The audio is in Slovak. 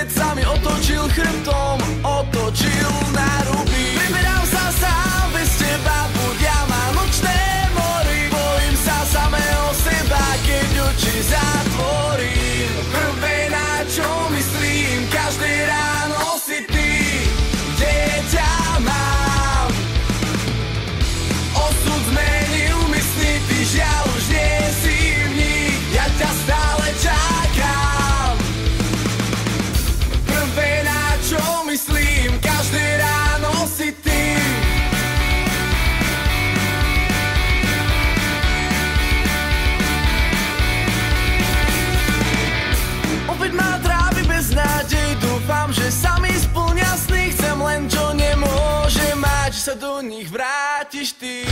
svet sa mi otočil chrbtom, otočil na ruby. Vyberám sa sám, bez teba budia ma nočné mory. Bojím sa samého seba, keď oči zatvorím. Prvé na čo myslím, každé ráno si ty, kde ťa mám. Osud zmenil mysli, ty žiaľ už nie si v nich, ja ťa stále čakám. Prvé na čo myslím, každé ráno si ty. Opäť ma trávi bez nádej, dúfam, že sa mi splnia sny. Chcem len čo nemôže mať, že sa do nich vrátiš ty.